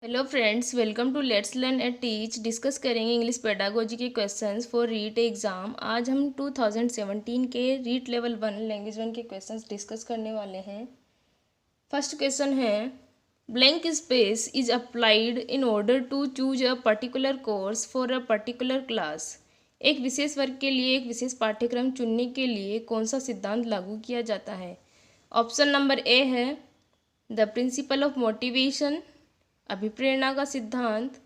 Hello friends, welcome to let's learn and teach. Discuss करेंगे English pedagogy के questions for REET exam. आज हम 2017 के रीट लेवल 1 लैंग्वेज 1 के क्वेश्चंस डिस्कस करने वाले हैं। फर्स्ट क्वेश्चन है, blank space is applied in order to choose a particular course for a particular class. एक विशेष वर्ग के लिए एक विशेष पाठ्यक्रम चुनने के लिए कौन सा सिद्धांत लागू किया जाता है? ऑप्शन नंबर ए है द प्रिंसिपल ऑफ मोटिवेशन, अभिप्रेरणा का सिद्धांत।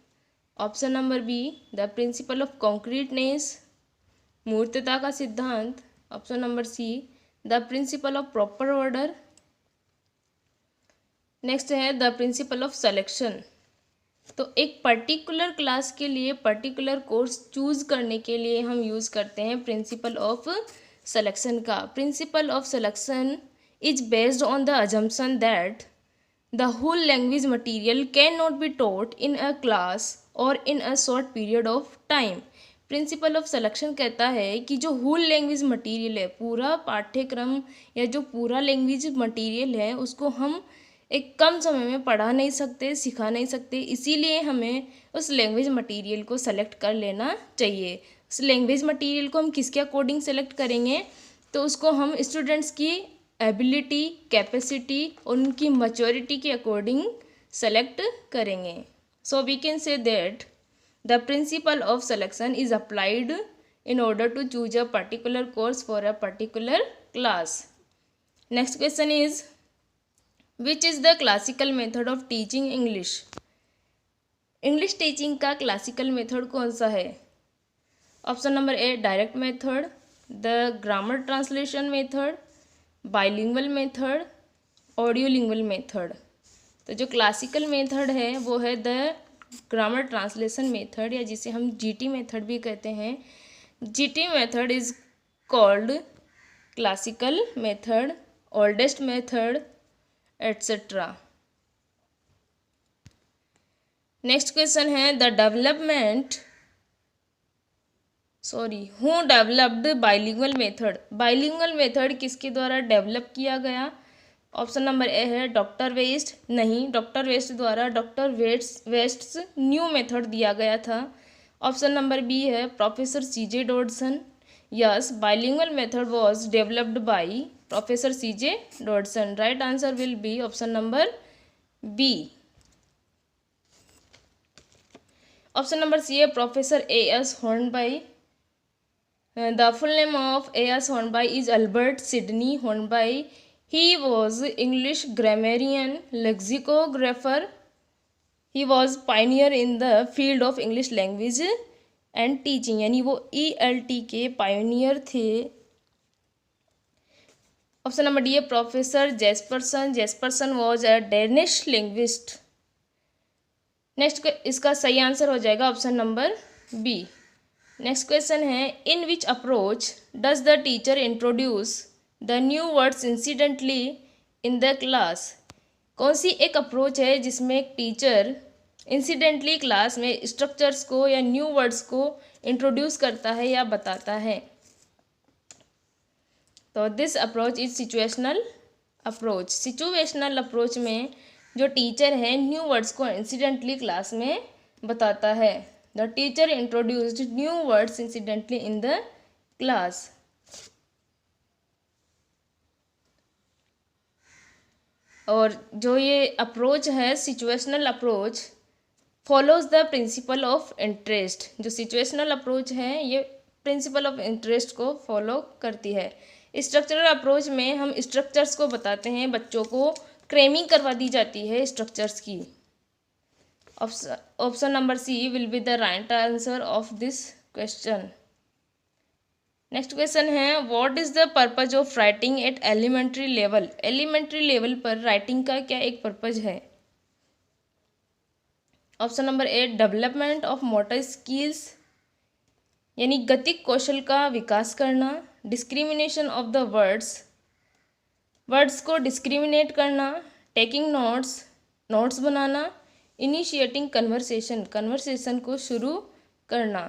Option number B the principle of concreteness, मूर्तता का सिद्धांत। Option number C the principle of proper order. Next है द प्रिंसिपल ऑफ सिलेक्शन। तो एक पर्टिकुलर क्लास के लिए पर्टिकुलर कोर्स चूज करने के लिए हम यूज़ करते हैं प्रिंसिपल ऑफ सिलेक्शन का। Principal of selection is based on the assumption that the whole language material cannot be taught in a class or in a short period of time। Principal of selection कहता है कि जो whole language material है, पूरा पाठ्यक्रम या जो पूरा लैंग्वेज मटेरियल है, उसको हम एक कम समय में पढ़ा नहीं सकते, सिखा नहीं सकते। इसीलिए हमें उस लैंग्वेज मटेरियल को सेलेक्ट कर लेना चाहिए। उस लैंग्वेज मटेरियल को हम किसके अकॉर्डिंग सेलेक्ट करेंगे? तो उसको हम स्टूडेंट्स की एबिलिटी, कैपेसिटी और उनकी मैच्योरिटी के अकॉर्डिंग सेलेक्ट करेंगे। So we can say that the principle of selection is applied in order to choose a particular course for a particular class. Next question is which is the classical method of teaching English. English teaching का classical method कौन सा है? Option number A direct method, the grammar translation method, bilingual method, audiolingual method. तो जो classical method है वो है the grammar translation method, या जिसे हम जीटी मेथड भी कहते हैं। GT method is called classical method, oldest method etcetera. Next question है who developed bilingual method. Bilingual method किसके द्वारा डेवलप किया गया? ऑप्शन नंबर ए है डॉक्टर वेस्ट। नहीं, डॉक्टर वेस्ट द्वारा डॉक्टर वेस्ट्स न्यू मेथड दिया गया था। ऑप्शन नंबर बी है professor CJ Dodson. Yes, bilingual method was developed by professor CJ Dodson. Right answer will be option number B. Option number सी है professor A S Hornby. The full name of A.S. Hornby is Albert Sidney Hornby. He was English grammarian, lexicographer. He was pioneer in the field of English language and teaching, यानी वो ELT के pioneer थे। Option number D है professor Jespersen. Jespersen was a Danish linguist. Next इसका सही answer हो जाएगा option number B. Next question है in which approach does the teacher introduce the new words incidentally in the class. कौन सी एक approach है जिसमें एक टीचर इंसिडेंटली क्लास में स्ट्रक्चर्स को या न्यू वर्ड्स को इंट्रोड्यूस करता है या बताता है? तो this approach is situational approach. Situational approach में जो टीचर है न्यू वर्ड्स को इंसिडेंटली क्लास में बताता है। The teacher introduced new words incidentally in the class. और जो ये अप्रोच है situational approach follows the principle of interest. जो सिचुएशनल अप्रोच है ये प्रिंसिपल ऑफ इंटरेस्ट को फॉलो करती है। स्ट्रक्चरल अप्रोच में हम स्ट्रक्चर्स को बताते हैं, बच्चों को क्रेमिंग करवा दी जाती है स्ट्रक्चर्स की। Option number C will be the right answer of this question. Next question है what is the purpose of writing at elementary level. Elementary level पर राइटिंग का क्या एक पर्पज है? Option number A development of motor skills, यानी गतिक कौशल का विकास करना। डिस्क्रिमिनेशन ऑफ द वर्ड्स को डिस्क्रिमिनेट करना। टेकिंग नोट्स बनाना। इनिशिएटिंग कन्वर्सेशन को शुरू करना।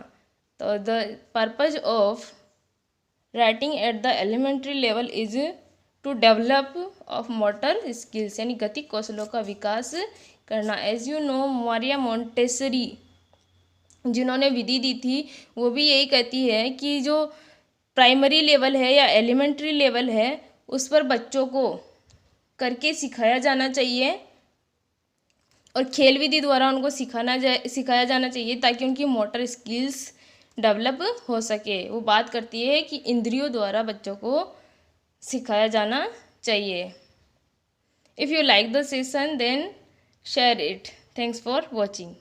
तो the purpose of writing at the elementary level is to develop of motor skills, यानी गतिक कौशलों का विकास करना। As you know Maria Montessori जिन्होंने विधि दी थी वो भी यही कहती है कि जो प्राइमरी लेवल है या एलिमेंट्री लेवल है उस पर बच्चों को करके सिखाया जाना चाहिए और खेल विधि द्वारा उनको सिखाया जाना चाहिए ताकि उनकी मोटर स्किल्स डेवलप हो सके। वो बात करती है कि इंद्रियों द्वारा बच्चों को सिखाया जाना चाहिए। If you like the session then share it. Thanks for watching.